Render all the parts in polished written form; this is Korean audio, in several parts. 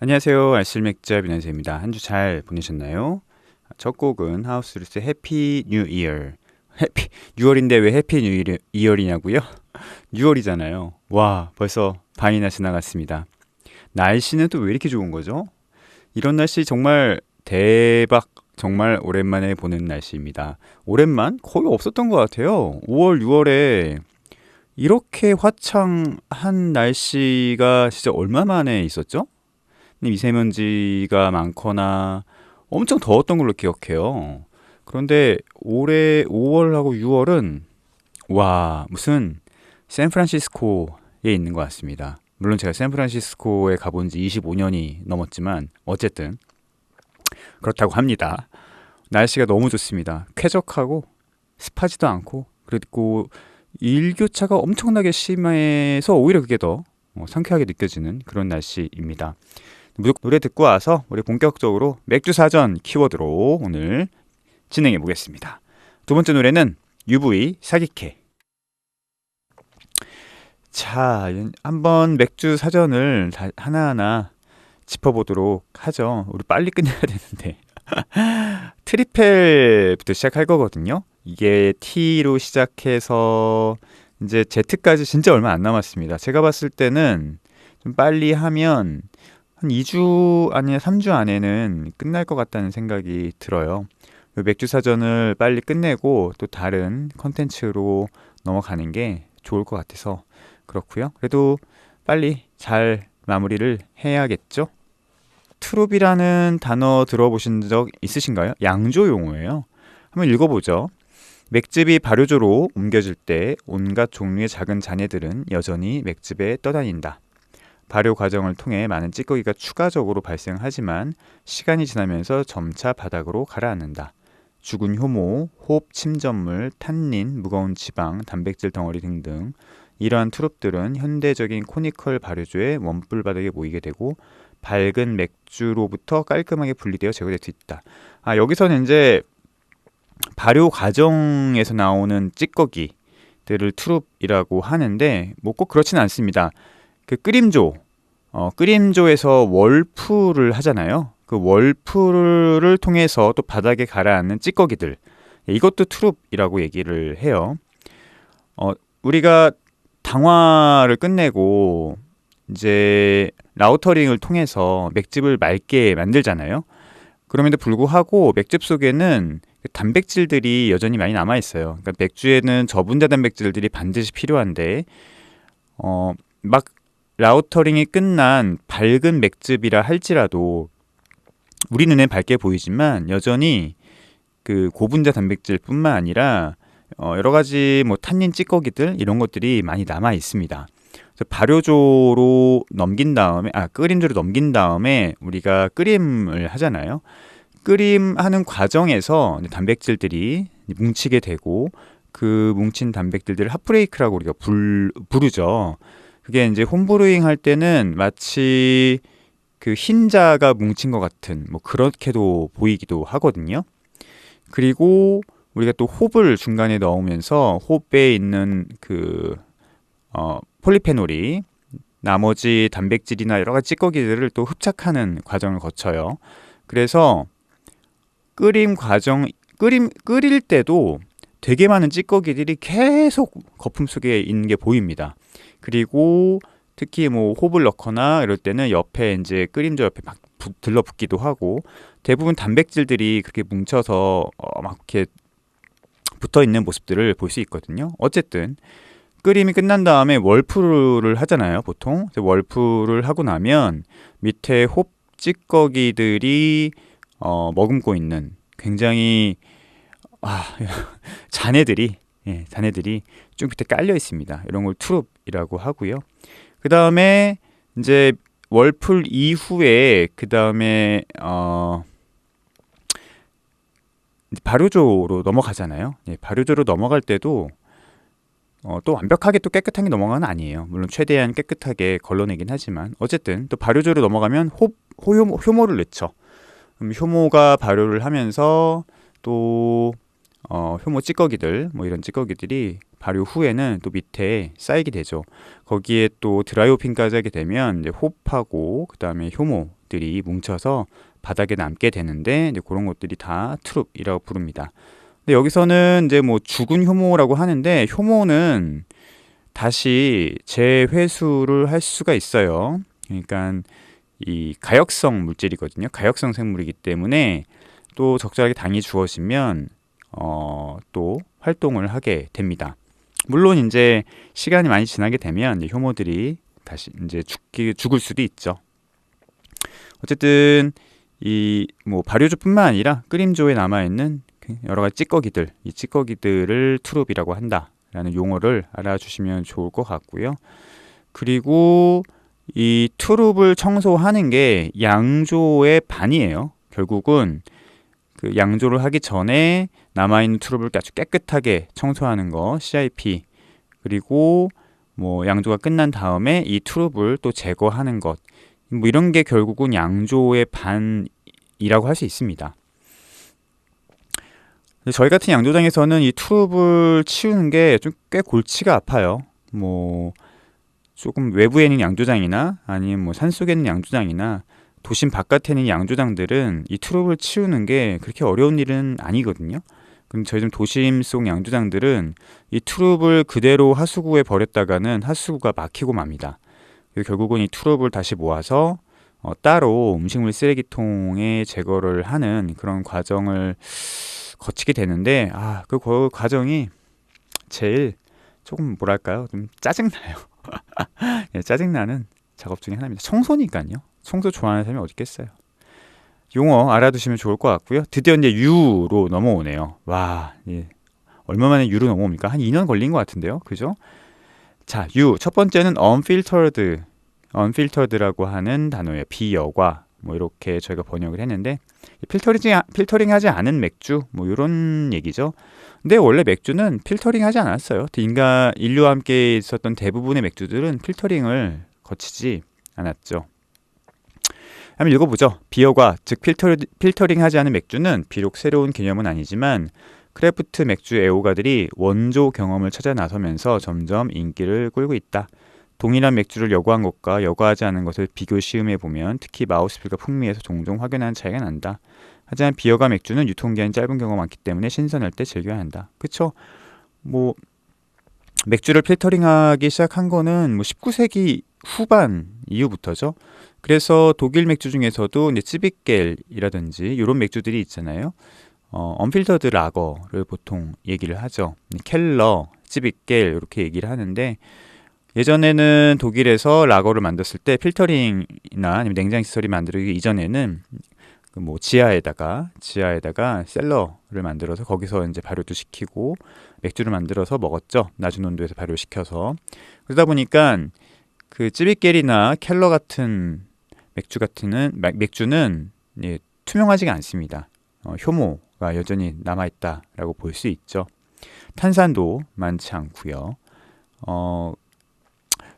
안녕하세요. 알쓸맥자 뷰난세입니다. 한 주 잘 보내셨나요? 첫 곡은 하우스루스의 해피 뉴 이어. 해피 6월인데 왜 해피 뉴 이어이냐고요? 6월이잖아요. 와, 벌써 반이나 지나갔습니다. 날씨는 또 왜 이렇게 좋은 거죠? 이런 날씨 정말 대박, 정말 오랜만에 보는 날씨입니다. 오랜만? 거의 없었던 것 같아요. 5월, 6월에 이렇게 화창한 날씨가 진짜 얼마 만에 있었죠? 미세먼지가 많거나 엄청 더웠던 걸로 기억해요. 그런데 올해 5월하고 6월은 와, 무슨 샌프란시스코에 있는 것 같습니다. 물론 제가 샌프란시스코에 가본 지 25년이 넘었지만 어쨌든 그렇다고 합니다. 날씨가 너무 좋습니다. 쾌적하고 습하지도 않고, 그리고 일교차가 엄청나게 심해서 오히려 그게 더 상쾌하게 느껴지는 그런 날씨입니다. 노래 듣고 와서 우리 본격적으로 맥주 사전 키워드로 오늘 진행해 보겠습니다. 두 번째 노래는 UV 사기캐. 자, 한번 맥주 사전을 하나하나 짚어보도록 하죠. 우리 빨리 끝내야 되는데. 트리펠부터 시작할 거거든요. 이게 T로 시작해서 이제 Z까지 진짜 얼마 안 남았습니다. 제가 봤을 때는 좀 빨리 하면 한 2주 아니면 3주 안에는 끝날 것 같다는 생각이 들어요. 맥주 사전을 빨리 끝내고 또 다른 컨텐츠로 넘어가는 게 좋을 것 같아서 그렇고요. 그래도 빨리 잘 마무리를 해야겠죠? 트룹이라는 단어 들어보신 적 있으신가요? 양조 용어예요. 한번 읽어보죠. 맥즙이 발효조로 옮겨질 때 온갖 종류의 작은 잔해들은 여전히 맥즙에 떠다닌다. 발효 과정을 통해 많은 찌꺼기가 추가적으로 발생하지만 시간이 지나면서 점차 바닥으로 가라앉는다. 죽은 효모, 호흡 침전물, 탄닌, 무거운 지방, 단백질 덩어리 등등 이러한 트룹들은 현대적인 코니컬 발효조의 원뿔 바닥에 모이게 되고 밝은 맥주로부터 깔끔하게 분리되어 제거될 수 있다. 여기서는 이제 발효 과정에서 나오는 찌꺼기들을 트룹이라고 하는데 뭐 꼭 그렇지는 않습니다. 그 끓임조에서 월풀을 하잖아요. 그 월풀을 통해서 또 바닥에 가라앉는 찌꺼기들, 이것도 트룹이라고 얘기를 해요. 우리가 당화를 끝내고 이제 라우터링을 통해서 맥즙을 맑게 만들잖아요. 그럼에도 불구하고 맥즙 속에는 단백질들이 여전히 많이 남아 있어요. 그러니까 맥주에는 저분자 단백질들이 반드시 필요한데 막 라우터링이 끝난 밝은 맥즙이라 할지라도 우리 눈에 밝게 보이지만 여전히 그 고분자 단백질뿐만 아니라 여러 가지 뭐 탄닌 찌꺼기들 이런 것들이 많이 남아 있습니다. 그래서 발효조로 넘긴 다음에 끓임조로 넘긴 다음에 우리가 끓임을 하잖아요. 끓임하는 과정에서 단백질들이 뭉치게 되고 그 뭉친 단백질들을 핫브레이크라고 우리가 부르죠. 그게 이제 홈브루잉 할 때는 마치 그 흰자가 뭉친 것 같은 뭐 그렇게도 보이기도 하거든요. 그리고 우리가 또 홉을 중간에 넣으면서 홉에 있는 그 폴리페놀이 나머지 단백질이나 여러 가지 찌꺼기들을 또 흡착하는 과정을 거쳐요. 그래서 끓일 때도 되게 많은 찌꺼기들이 계속 거품 속에 있는 게 보입니다. 그리고 특히 뭐 홉을 넣거나 이럴 때는 옆에 이제 끓임조 옆에 막 들러붙기도 하고 대부분 단백질들이 그렇게 뭉쳐서 막 이렇게 붙어 있는 모습들을 볼 수 있거든요. 어쨌든 끓임이 끝난 다음에 월풀을 하잖아요, 보통. 월풀을 하고 나면 밑에 홉 찌꺼기들이 머금고 있는 굉장히 잔해들이 쭉 밑에 깔려 있습니다. 이런 걸 트룹이라고 하고요. 그 다음에 이제 월풀 이후에 그 다음에 발효조로 넘어가잖아요. 발효조로 넘어갈 때도 또 완벽하게 또 깨끗한 게 넘어가는 건 아니에요. 물론 최대한 깨끗하게 걸러내긴 하지만 어쨌든 또 발효조로 넘어가면 효모를 넣죠. 그럼 효모가 발효를 하면서 또 효모 찌꺼기들 뭐 이런 찌꺼기들이 발효 후에는 또 밑에 쌓이게 되죠. 거기에 또 드라이호핑까지 하게 되면 이제 홉하고 그 다음에 효모들이 뭉쳐서 바닥에 남게 되는데 이제 그런 것들이 다 트룹이라고 부릅니다. 근데 여기서는 이제 뭐 죽은 효모라고 하는데 효모는 다시 재회수를 할 수가 있어요. 그러니까 이 가역성 물질이거든요. 가역성 생물이기 때문에 또 적절하게 당이 주어지면 또 활동을 하게 됩니다. 물론 이제 시간이 많이 지나게 되면 이제 효모들이 다시 이제 죽을 수도 있죠. 어쨌든 이 뭐 발효조뿐만 아니라 끓임조에 남아 있는 여러 가지 찌꺼기들, 이 찌꺼기들을 트룹이라고 한다라는 용어를 알아주시면 좋을 것 같고요. 그리고 이 트룹을 청소하는 게 양조의 반이에요. 결국은 그 양조를 하기 전에 남아있는 트룹을 아주 깨끗하게 청소하는 거 CIP, 그리고 뭐 양조가 끝난 다음에 이 트룹을 또 제거하는 것, 뭐 이런 게 결국은 양조의 반이라고 할 수 있습니다. 저희 같은 양조장에서는 이 트룹을 치우는 게 좀 꽤 골치가 아파요. 뭐 조금 외부에 있는 양조장이나 아니면 뭐 산속에 있는 양조장이나 도심 바깥에 있는 양조장들은 이 트룹을 치우는 게 그렇게 어려운 일은 아니거든요. 근데 저희 좀 도심 속 양조장들은 이 트룹을 그대로 하수구에 버렸다가는 하수구가 막히고 맙니다. 그리고 결국은 이 트룹을 다시 모아서 따로 음식물 쓰레기통에 제거를 하는 그런 과정을 거치게 되는데 그 과정이 제일 조금 뭐랄까요? 좀 짜증나요. 예, 짜증나는 작업 중에 하나입니다. 청소니까요. 청소 좋아하는 사람이 어디 있겠어요. 용어 알아두시면 좋을 것 같고요. 드디어 이제 유로 넘어오네요. 와, 예. 얼마 만에 유로 넘어옵니까? 한 2년 걸린 것 같은데요. 그죠? 자, 유. 첫 번째는 unfiltered라고 하는 단어예요. 비여과. 뭐 이렇게 저희가 번역을 했는데 필터링하지 않은 맥주 뭐 이런 얘기죠. 근데 원래 맥주는 필터링하지 않았어요. 인류와 함께 있었던 대부분의 맥주들은 필터링을 거치지 않았죠. 한번 읽어보죠. 비어과, 즉 필터링하지 않은 맥주는 비록 새로운 개념은 아니지만 크래프트 맥주 애호가들이 원조 경험을 찾아 나서면서 점점 인기를 끌고 있다. 동일한 맥주를 여과한 것과 여과하지 않은 것을 비교 시음해 보면 특히 마우스필과 풍미에서 종종 확연한 차이가 난다. 하지만 비어가 맥주는 유통기한이 짧은 경우가 많기 때문에 신선할 때 즐겨야 한다. 그쵸? 뭐 맥주를 필터링하기 시작한 거는 뭐 19세기 후반 이후부터죠. 그래서 독일 맥주 중에서도 이제 찌비겔이라든지 이런 맥주들이 있잖아요. 언필터드 라거를 보통 얘기를 하죠. 켈러, 찌비겔 이렇게 얘기를 하는데 예전에는 독일에서 라거를 만들었을 때 필터링이나 아니면 냉장 시설이 만들기 이전에는 뭐 지하에다가 셀러를 만들어서 거기서 이제 발효도 시키고 맥주를 만들어서 먹었죠. 낮은 온도에서 발효시켜서. 그러다 보니까 그 찌비겔이나 켈러 같은 맥주는 예, 투명하지가 않습니다. 효모가 여전히 남아있다라고 볼 수 있죠. 탄산도 많지 않고요.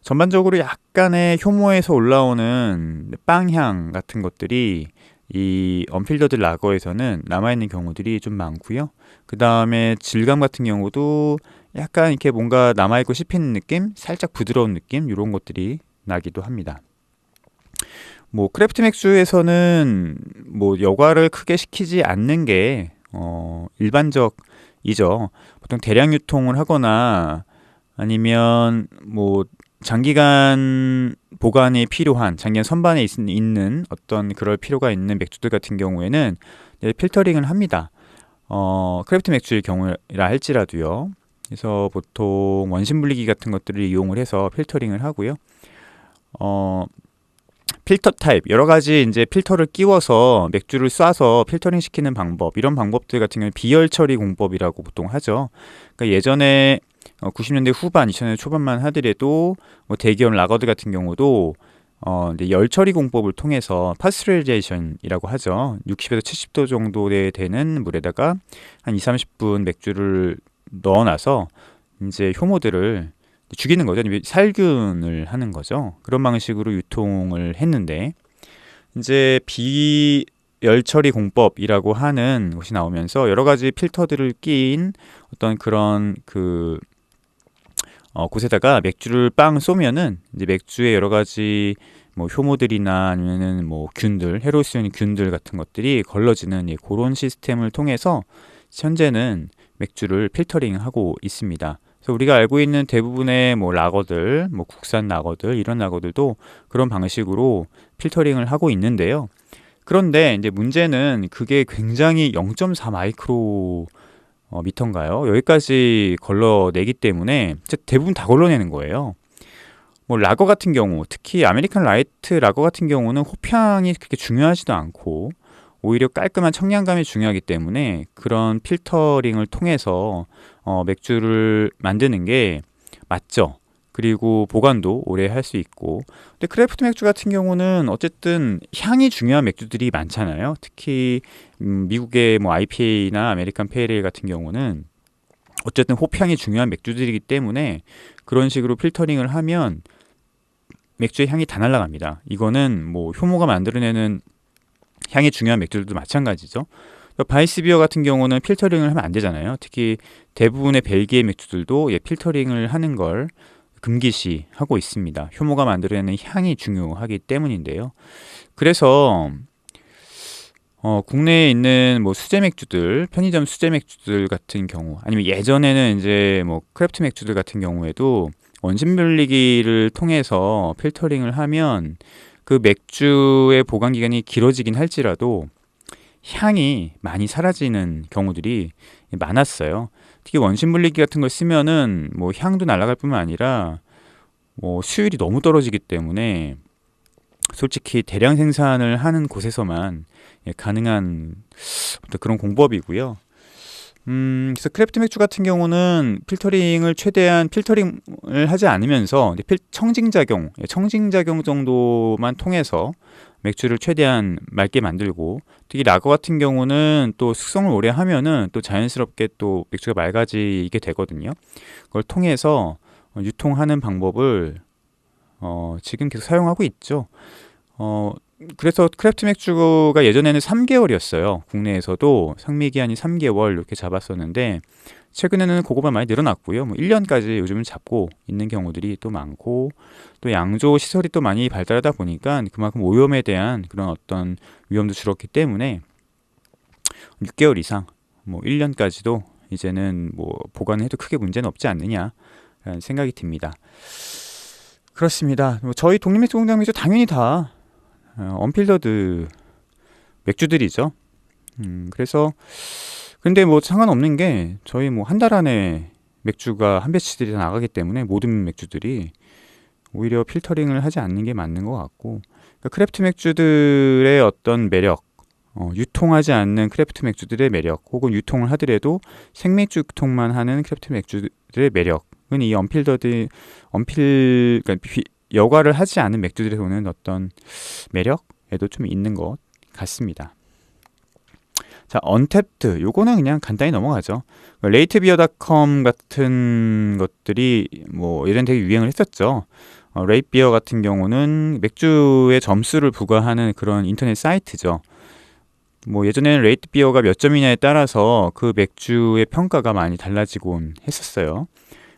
전반적으로 약간의 효모에서 올라오는 빵향 같은 것들이 이 언필터드 라거에서는 남아있는 경우들이 좀 많고요. 그 다음에 질감 같은 경우도 약간 이렇게 뭔가 남아있고 씹히는 느낌, 살짝 부드러운 느낌 이런 것들이 나기도 합니다. 뭐 크래프트 맥주에서는 뭐 여과를 크게 시키지 않는 게 일반적이죠. 보통 대량 유통을 하거나 아니면 뭐 장기간 보관이 필요한 장기간 선반에 있는 어떤 그럴 필요가 있는 맥주들 같은 경우에는 필터링을 합니다. 크래프트 맥주의 경우라 할지라도요. 그래서 보통 원심 분리기 같은 것들을 이용을 해서 필터링을 하고요. 필터 타입 여러 가지 이제 필터를 끼워서 맥주를 쏴서 필터링 시키는 방법, 이런 방법들 같은 경우는 비열 처리 공법이라고 보통 하죠. 그러니까 예전에 90년대 후반, 2000년대 초반만 하더라도 뭐 대기업 라거들 같은 경우도 이제 열 처리 공법을 통해서 파스처라이제이션이라고 하죠. 60에서 70도 정도 되는 물에다가 한 20-30분 맥주를 넣어놔서 이제 효모들을 죽이는 거죠. 살균을 하는 거죠. 그런 방식으로 유통을 했는데 이제 비열 처리 공법이라고 하는 것이 나오면서 여러 가지 필터들을 낀 어떤 그런 그 곳에다가 맥주를 빵 쏘면은 이제 맥주의 여러 가지 뭐 효모들이나 아니면은 뭐 균들, 해로울 수 있는 균들 같은 것들이 걸러지는 그런 시스템을 통해서 현재는 맥주를 필터링하고 있습니다. 그래서 우리가 알고 있는 대부분의 뭐 라거들, 뭐 국산 라거들 이런 라거들도 그런 방식으로 필터링을 하고 있는데요. 그런데 이제 문제는 그게 굉장히 0.4 마이크로 미터인가요? 여기까지 걸러내기 때문에 대부분 다 걸러내는 거예요. 뭐 라거 같은 경우, 특히 아메리칸 라이트 라거 같은 경우는 호평이 그렇게 중요하지도 않고 오히려 깔끔한 청량감이 중요하기 때문에 그런 필터링을 통해서 맥주를 만드는 게 맞죠. 그리고 보관도 오래 할 수 있고. 근데 크래프트 맥주 같은 경우는 어쨌든 향이 중요한 맥주들이 많잖아요. 특히 미국의 뭐 IPA나 아메리칸 페이레일 같은 경우는 어쨌든 호평이 중요한 맥주들이기 때문에 그런 식으로 필터링을 하면 맥주의 향이 다 날아갑니다. 이거는 뭐 효모가 만들어내는 향이 중요한 맥주들도 마찬가지죠. 바이스 비어 같은 경우는 필터링을 하면 안 되잖아요. 특히 대부분의 벨기에 맥주들도 필터링을 하는 걸 금기시하고 있습니다. 효모가 만들어내는 향이 중요하기 때문인데요. 그래서 국내에 있는 뭐 수제 맥주들, 편의점 수제 맥주들 같은 경우, 아니면 예전에는 이제 뭐 크래프트 맥주들 같은 경우에도 원심 분리기를 통해서 필터링을 하면 그 맥주의 보관 기간이 길어지긴 할지라도 향이 많이 사라지는 경우들이 많았어요. 특히 원심 분리기 같은 걸 쓰면은 뭐 향도 날아갈 뿐만 아니라 뭐 수율이 너무 떨어지기 때문에 솔직히 대량 생산을 하는 곳에서만 가능한 어떤 그런 공법이고요. 그래서 크래프트 맥주 같은 경우는 최대한 필터링을 하지 않으면서 청징작용 정도만 통해서 맥주를 최대한 맑게 만들고, 특히 라거 같은 경우는 또 숙성을 오래 하면은 또 자연스럽게 또 맥주가 맑아지게 되거든요. 그걸 통해서 유통하는 방법을 지금 계속 사용하고 있죠. 그래서 크래프트 맥주가 예전에는 3개월이었어요. 국내에서도 상미기한이 3개월 이렇게 잡았었는데 최근에는 그거만 많이 늘어났고요. 뭐 1년까지 요즘은 잡고 있는 경우들이 또 많고, 또 양조 시설이 또 많이 발달하다 보니까 그만큼 오염에 대한 그런 어떤 위험도 줄었기 때문에 6개월 이상, 뭐 1년까지도 이제는 뭐 보관해도 크게 문제는 없지 않느냐라는 생각이 듭니다. 그렇습니다. 저희 독립맥주 공장 맥주 당연히 다 언필더드 맥주들이죠. 그래서 근데 뭐 상관없는 게 저희 뭐 한 달 안에 맥주가 한 배치들이 다 나가기 때문에 모든 맥주들이 오히려 필터링을 하지 않는 게 맞는 것 같고, 그러니까 크래프트 맥주들의 어떤 매력, 유통하지 않는 크래프트 맥주들의 매력, 혹은 유통을 하더라도 생맥주 유통만 하는 크래프트 맥주들의 매력은 이 그러니까 여과를 하지 않은 맥주들에 오는 어떤 매력에도 좀 있는 것 같습니다. 자, 언탭트 요거는 그냥 간단히 넘어가죠. 레이트비어닷컴 같은 것들이 뭐 예전에 되게 유행을 했었죠. 레이트비어 같은 경우는 맥주의 점수를 부과하는 그런 인터넷 사이트죠. 뭐 예전에는 레이트비어가 몇 점이냐에 따라서 그 맥주의 평가가 많이 달라지곤 했었어요.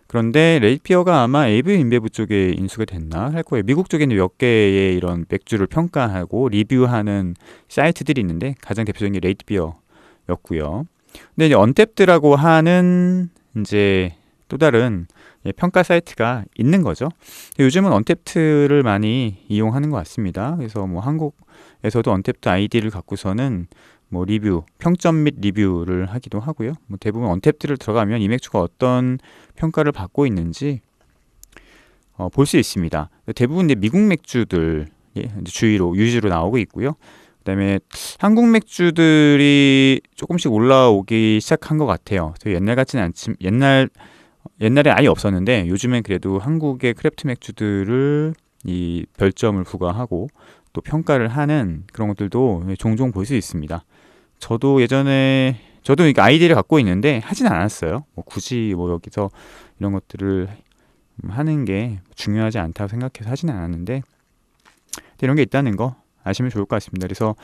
그런데 레이트비어가 아마 에이브 인베브 쪽에 인수가 됐나 할 거예요. 미국 쪽에는 몇 개의 이런 맥주를 평가하고 리뷰하는 사이트들이 있는데 가장 대표적인 게 레이트비어였고요. 근데 이제 언탭드라고 하는 이제 또 다른 평가 사이트가 있는 거죠. 요즘은 언탭트를 많이 이용하는 것 같습니다. 그래서 뭐 한국에서도 언탭트 아이디를 갖고서는 뭐 리뷰, 평점 및 리뷰를 하기도 하고요. 뭐 대부분 언탭트를 들어가면 이 맥주가 어떤 평가를 받고 있는지 볼 수 있습니다. 대부분 미국 맥주들 유주로 나오고 있고요. 그다음에 한국 맥주들이 조금씩 올라오기 시작한 것 같아요. 옛날 같지는 않지만 옛날에 아예 없었는데 요즘엔 그래도 한국의 크래프트 맥주들을 이 별점을 부과하고 또 평가를 하는 그런 것들도 종종 볼 수 있습니다. 저도 그러니까 아이디를 갖고 있는데 하진 않았어요. 뭐 굳이 뭐 여기서 이런 것들을 하는 게 중요하지 않다고 생각해서 하진 않았는데 이런 게 있다는 거 아시면 좋을 것 같습니다. 그래서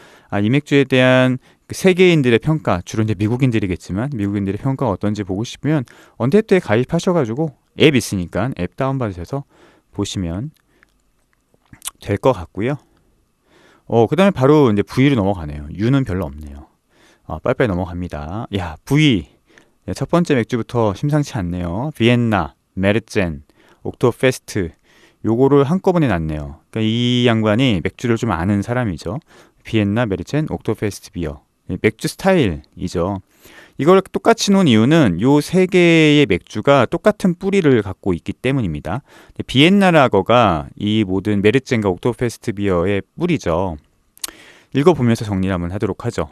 이 맥주에 대한 세계인들의 평가, 주로 이제 미국인들이겠지만 미국인들의 평가가 어떤지 보고 싶으면 언탭트에 가입하셔가지고 앱 있으니까 앱 다운받으셔서 보시면 될 것 같고요. 그 다음에 바로 이제 V로 넘어가네요. U는 별로 없네요. 빨리빨리 넘어갑니다. 야, V. 첫 번째 맥주부터 심상치 않네요. 비엔나, 메르젠, 옥토페스트. 요거를 한꺼번에 놨네요. 그러니까 이 양반이 맥주를 좀 아는 사람이죠. 비엔나, 메르젠, 옥토페스트 비어. 맥주 스타일이죠. 이걸 똑같이 놓은 이유는 요 세 개의 맥주가 똑같은 뿌리를 갖고 있기 때문입니다. 비엔나 라거가 이 모든 메르젠과 옥토페스트 비어의 뿌리죠. 읽어보면서 정리를 한번 하도록 하죠.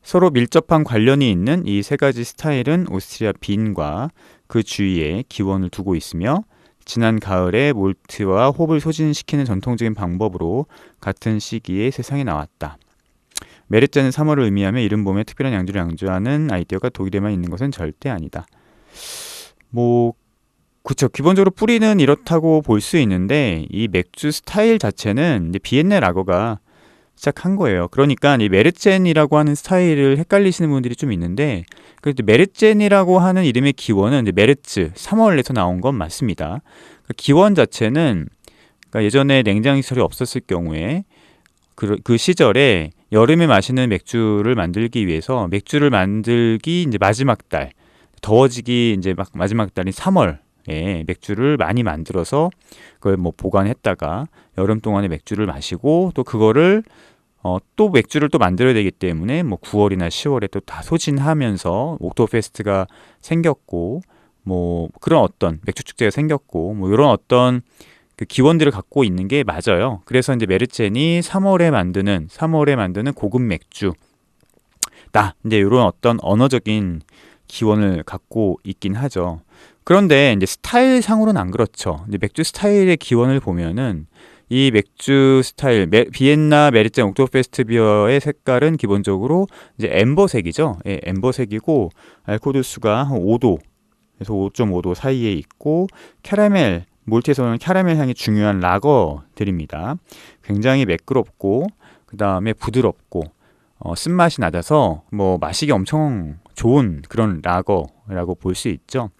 서로 밀접한 관련이 있는 이 세 가지 스타일은 오스트리아 빈과 그 주위에 기원을 두고 있으며 지난 가을에 몰트와 홉을 소진시키는 전통적인 방법으로 같은 시기에 세상에 나왔다. 메르젠은 3월을 의미하며 이른 봄에 특별한 양주를 양조하는 아이디어가 독일에만 있는 것은 절대 아니다. 그쵸. 기본적으로 뿌리는 이렇다고 볼 수 있는데 이 맥주 스타일 자체는 이제 비엔나 라거가 시작한 거예요. 그러니까 이 메르젠이라고 하는 스타일을 헷갈리시는 분들이 좀 있는데 그래도 메르젠이라고 하는 이름의 기원은 이제 메르츠 3월에서 나온 건 맞습니다. 그 기원 자체는 그러니까 예전에 냉장 시설이 없었을 경우에 그 시절에 여름에 마시는 맥주를 만들기 위해서 맥주를 만들기 이제 마지막 달 더워지기 이제 막 마지막 달인 3월에 맥주를 많이 만들어서 그걸 보관했다가 여름 동안에 맥주를 마시고 또 그거를 또 맥주를 또 만들어야 되기 때문에 9월이나 10월에 또 다 소진하면서 옥토페스트가 생겼고 그런 어떤 맥주 축제가 생겼고 이런 어떤 그 기원들을 갖고 있는 게 맞아요. 그래서 이제 메르젠이 3월에 만드는 고급 맥주다. 이제 이런 어떤 언어적인 기원을 갖고 있긴 하죠. 그런데 이제 스타일 상으로는 안 그렇죠. 이제 맥주 스타일의 기원을 보면은 이 맥주 스타일 비엔나 메르젠 옥토페스트 비어의 색깔은 기본적으로 이제 엠버색이죠. 예, 엠버색이고 알코올 도수가 한 5도에서 5.5도 사이에 있고 캐러멜 몰트에서는 캐러멜 향이 중요한 라거들입니다. 굉장히 매끄럽고 그 다음에 부드럽고 쓴맛이 낮아서 마시기 엄청 좋은 그런 라거라고 볼 수 있죠.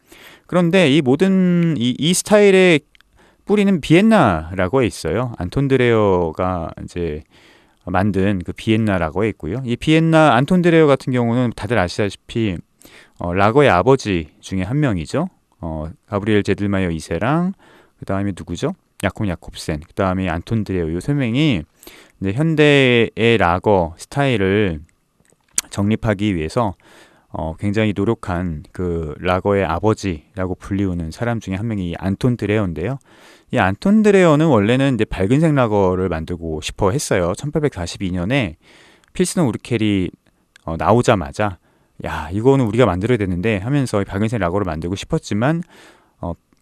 그런데 이 모든 이 스타일의 뿌리는 비엔나 라거에 있어요. 안톤 드레어가 이제 만든 그 비엔나 라거에 있고요. 이 비엔나 안톤 드레어 같은 경우는 다들 아시다시피 라거의 아버지 중에 한 명이죠. 가브리엘 제들마이어 2세랑 그 다음에 누구죠? 야콥 야콥센. 그 다음에 안톤 드레어. 이 세 명이 이제 현대의 라거 스타일을 정립하기 위해서 굉장히 노력한 그 라거의 아버지라고 불리우는 사람 중에 한 명이 안톤 드레어인데요. 이 안톤 드레어는 원래는 이제 밝은색 라거를 만들고 싶어 했어요. 1842년에 필스너 우르켈이 나오자마자 야, 이거는 우리가 만들어야 되는데 하면서 밝은색 라거를 만들고 싶었지만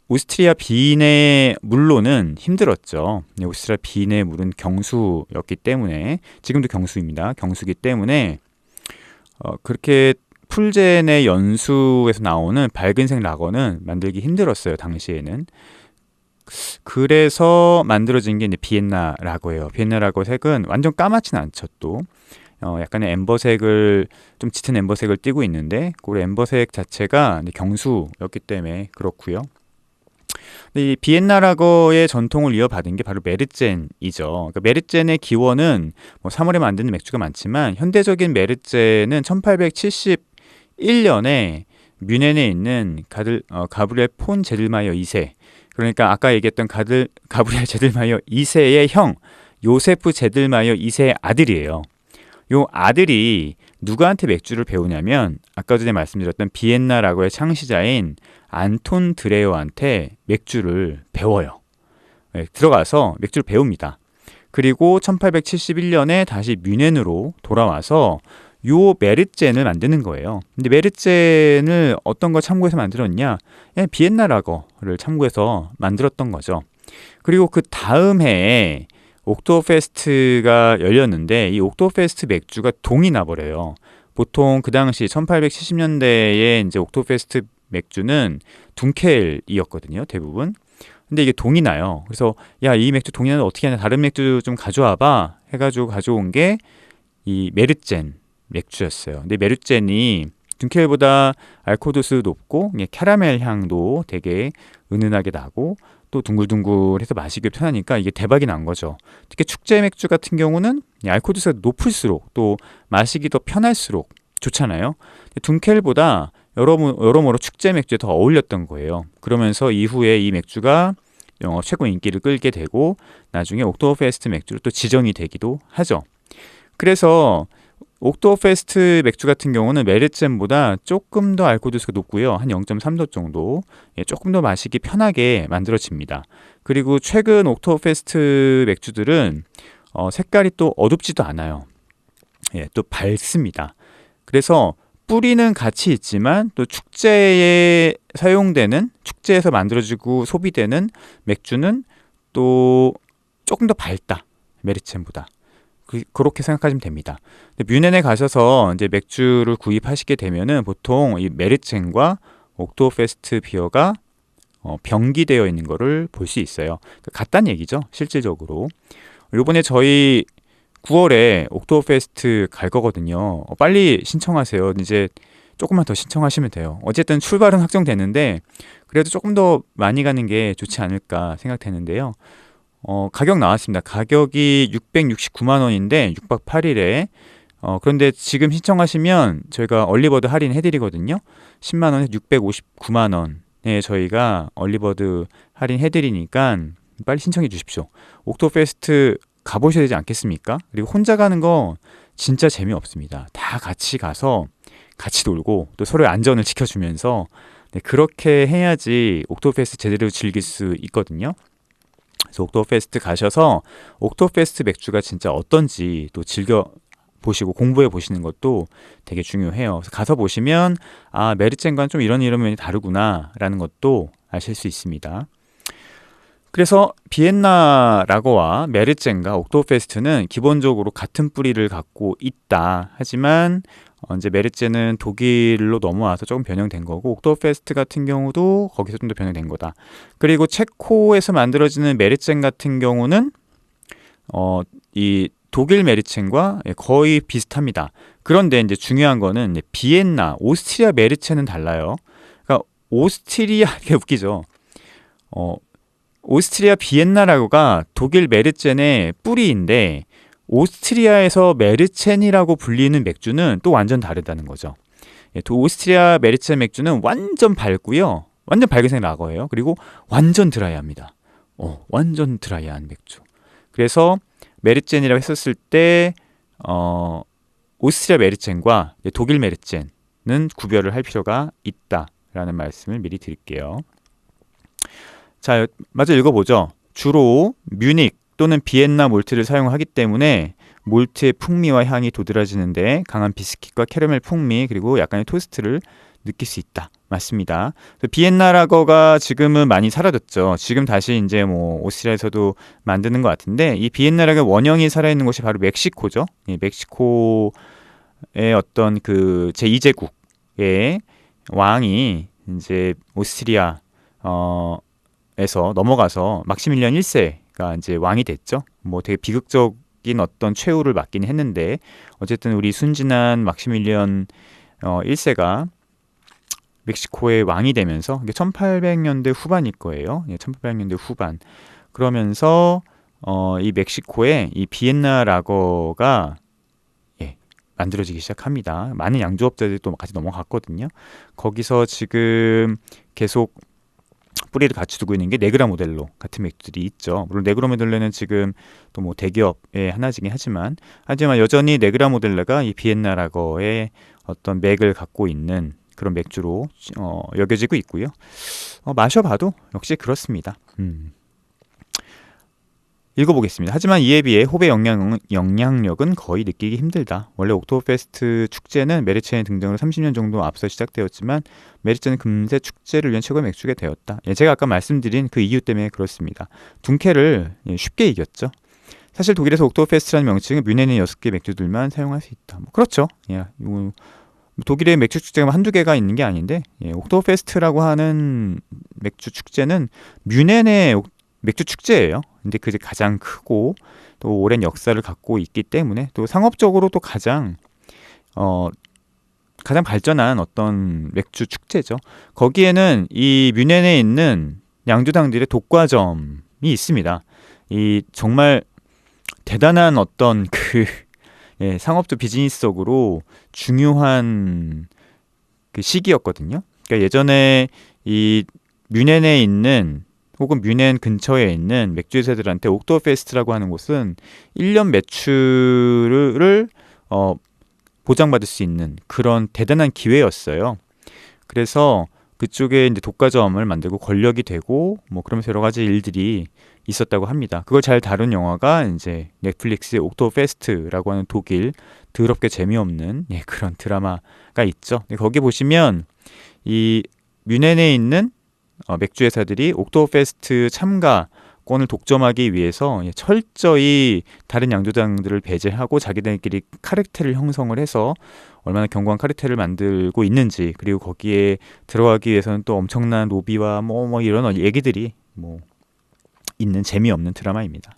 오스트리아 빈의 물로는 힘들었죠. 오스트리아 빈의 물은 경수였기 때문에 지금도 경수입니다. 경수기 때문에 그렇게 풀젠의 연수에서 나오는 밝은색 라거는 만들기 힘들었어요. 당시에는. 그래서 만들어진 게 이제 비엔나 라거예요. 비엔나 라거 색은 완전 까맣진 않죠. 또 약간의 엠버색을 좀 짙은 엠버색을 띠고 있는데 그 엠버색 자체가 경수였기 때문에 그렇고요. 근데 이 비엔나 라거의 전통을 이어받은 게 바로 메르젠이죠. 그러니까 메르젠의 기원은 3월에 만드는 맥주가 많지만 현대적인 메르젠은 1871년에 뮌헨에 있는 가브리엘 폰 제들마이어 2세, 그러니까 아까 얘기했던 가브리엘 제들마이어 2세의 형 요세프 제들마이어 2세의 아들이에요. 요 아들이 누구한테 맥주를 배우냐면 아까 전에 말씀드렸던 비엔나 라거의 창시자인 안톤 드레어한테 맥주를 배워요. 네, 들어가서 맥주를 배웁니다. 그리고 1871년에 다시 뮌헨으로 돌아와서 요 메르젠을 만드는 거예요. 근데 메르젠을 어떤 걸 참고해서 만들었냐? 그냥 비엔나 라거를 참고해서 만들었던 거죠. 그리고 그 다음 해에 옥토페스트가 열렸는데 이 옥토페스트 맥주가 동이 나버려요. 보통 그 당시 1870년대에 이제 옥토페스트 맥주는 둔켈이었거든요, 대부분. 근데 이게 동이 나요. 그래서 야, 이 맥주 동이 나는데 어떻게 하냐, 다른 맥주 좀 가져와봐 해가지고 가져온 게 이 메르젠 맥주였어요. 근데 메르젠이 둔켈보다 알코올 도수 높고 캐러멜 향도 되게 은은하게 나고 또 둥글둥글해서 마시기 편하니까 이게 대박이 난 거죠. 특히 축제 맥주 같은 경우는 알코올 도수가 높을수록 또 마시기 더 편할수록 좋잖아요. 둔켈보다 여러모로 축제 맥주에 더 어울렸던 거예요. 그러면서 이후에 이 맥주가 최고 인기를 끌게 되고 나중에 옥토버페스트 맥주로 또 지정이 되기도 하죠. 그래서 옥토버페스트 맥주 같은 경우는 메르젠보다 조금 더 알코올 도수가 높고요. 한 0.3도 정도 조금 더 마시기 편하게 만들어집니다. 그리고 최근 옥토버페스트 맥주들은 색깔이 또 어둡지도 않아요. 또 밝습니다. 그래서 뿌리는 같이 있지만 또 축제에 사용되는 축제에서 만들어지고 소비되는 맥주는 또 조금 더 밝다. 메르첸보다. 그렇게 생각하시면 됩니다. 뮌헨에 가셔서 이제 맥주를 구입하시게 되면은 보통 이 메르첸과 옥토버페스트 비어가 병기되어 있는 거를 볼 수 있어요. 같다는 얘기죠. 실질적으로. 요번에 저희 9월에 옥토버페스트 갈 거거든요. 빨리 신청하세요. 이제 조금만 더 신청하시면 돼요. 어쨌든 출발은 확정됐는데 그래도 조금 더 많이 가는 게 좋지 않을까 생각되는데요. 가격 나왔습니다. 가격이 669만 원인데 6박 8일에 그런데 지금 신청하시면 저희가 얼리버드 할인 해드리거든요. 10만 원에 659만 원에 저희가 얼리버드 할인 해드리니까 빨리 신청해 주십시오. 옥토버페스트 가보셔야 되지 않겠습니까? 그리고 혼자 가는 거 진짜 재미없습니다. 다 같이 가서 같이 놀고 또 서로의 안전을 지켜주면서 그렇게 해야지 옥토버페스트 제대로 즐길 수 있거든요. 그래서 옥토버페스트 가셔서 옥토버페스트 맥주가 진짜 어떤지 또 즐겨 보시고 공부해 보시는 것도 되게 중요해요. 그래서 가서 보시면 메르첸과는 좀 이런 면이 다르구나 라는 것도 아실 수 있습니다. 그래서 비엔나 라거와 메르첸과 옥토버페스트는 기본적으로 같은 뿌리를 갖고 있다. 하지만 이제 메르첸은 독일로 넘어와서 조금 변형된 거고 옥토버페스트 같은 경우도 거기서 좀 더 변형된 거다. 그리고 체코에서 만들어지는 메르첸 같은 경우는 이 독일 메르첸과 거의 비슷합니다. 그런데 이제 중요한 거는 비엔나, 오스트리아 메르첸은 달라요. 그러니까 오스트리아 이게 웃기죠. 오스트리아 비엔나라고가 독일 메르첸의 뿌리인데 오스트리아에서 메르첸이라고 불리는 맥주는 또 완전 다르다는 거죠. 오스트리아 메르첸 맥주는 완전 밝고요. 완전 밝은색 라거예요. 그리고 완전 드라이합니다. 완전 드라이한 맥주. 그래서 메르첸이라고 했었을 때 오스트리아 메르첸과 독일 메르첸은 구별을 할 필요가 있다라는 말씀을 미리 드릴게요. 자, 마저 읽어보죠. 주로 뮤닉 또는 비엔나 몰트를 사용하기 때문에 몰트의 풍미와 향이 도드라지는데 강한 비스킷과 캐러멜 풍미 그리고 약간의 토스트를 느낄 수 있다. 맞습니다. 비엔나 라거가 지금은 많이 사라졌죠. 지금 다시 이제 오스트리아에서도 만드는 것 같은데 이 비엔나 라거 원형이 살아있는 곳이 바로 멕시코죠. 멕시코의 어떤 그 제2제국의 왕이 이제 오스트리아 에서 넘어가서 막시밀리안 1세가 이제 왕이 됐죠. 되게 비극적인 어떤 최후를 맞긴 했는데 어쨌든 우리 순진한 막시밀리안 1세가 멕시코의 왕이 되면서 이게 1800년대 후반일 거예요. 1800년대 후반. 그러면서 이 멕시코에 이 비엔나 라거가 만들어지기 시작합니다. 많은 양조업자들이 또 같이 넘어갔거든요. 거기서 지금 계속 뿌리를 같이 두고 있는 게 네그라 모델로 같은 맥주들이 있죠. 물론 네그라 모델로는 지금 또 대기업의 하나이긴 하지만 여전히 네그라 모델라가 이 비엔나 라거의 어떤 맥을 갖고 있는 그런 맥주로 여겨지고 있고요. 마셔봐도 역시 그렇습니다. 읽어보겠습니다. 하지만 이에 비해 호배 영향력은 거의 느끼기 힘들다. 원래 옥토버페스트 축제는 메르첸의 등장으로 30년 정도 앞서 시작되었지만 메르첸은 금세 축제를 위한 최고의 맥주가 되었다. 제가 아까 말씀드린 그 이유 때문에 그렇습니다. 둔켈을 쉽게 이겼죠. 사실 독일에서 옥토버페스트라는 명칭은 뮌헨의 6개 맥주들만 사용할 수 있다. 그렇죠. 독일의 맥주 축제가 한두 개가 있는 게 아닌데 옥토버페스트라고 하는 맥주 축제는 뮌헨의 맥주 축제예요. 근데 그게 가장 크고 또 오랜 역사를 갖고 있기 때문에 또 상업적으로 또 가장 가장 발전한 어떤 맥주 축제죠. 거기에는 이 뮌헨에 있는 양조장들의 독과점이 있습니다. 이 정말 대단한 어떤 예, 상업적 비즈니스적으로 중요한 그 시기였거든요. 그러니까 예전에 이 뮌헨에 있는 혹은 뮌헨 근처에 있는 맥주 회사들한테 옥토버페스트라고 하는 곳은 1년 매출을 보장받을 수 있는 그런 대단한 기회였어요. 그래서 그쪽에 이제 독과점을 만들고 권력이 되고 뭐 그러면서 여러 가지 일들이 있었다고 합니다. 그걸 잘 다룬 영화가 이제 넷플릭스의 옥토버페스트라고 하는 독일 더럽게 재미없는 예, 그런 드라마가 있죠. 거기 보시면 이 뮌헨에 있는 맥주 회사들이 옥토버페스트 참가권을 독점하기 위해서 예, 철저히 다른 양조장들을 배제하고 자기들끼리 카르텔을 형성을 해서 얼마나 견고한 카르텔을 만들고 있는지, 그리고 거기에 들어가기 위해서는 또 엄청난 로비와 뭐 이런 얘기들이 뭐 있는 재미없는 드라마입니다.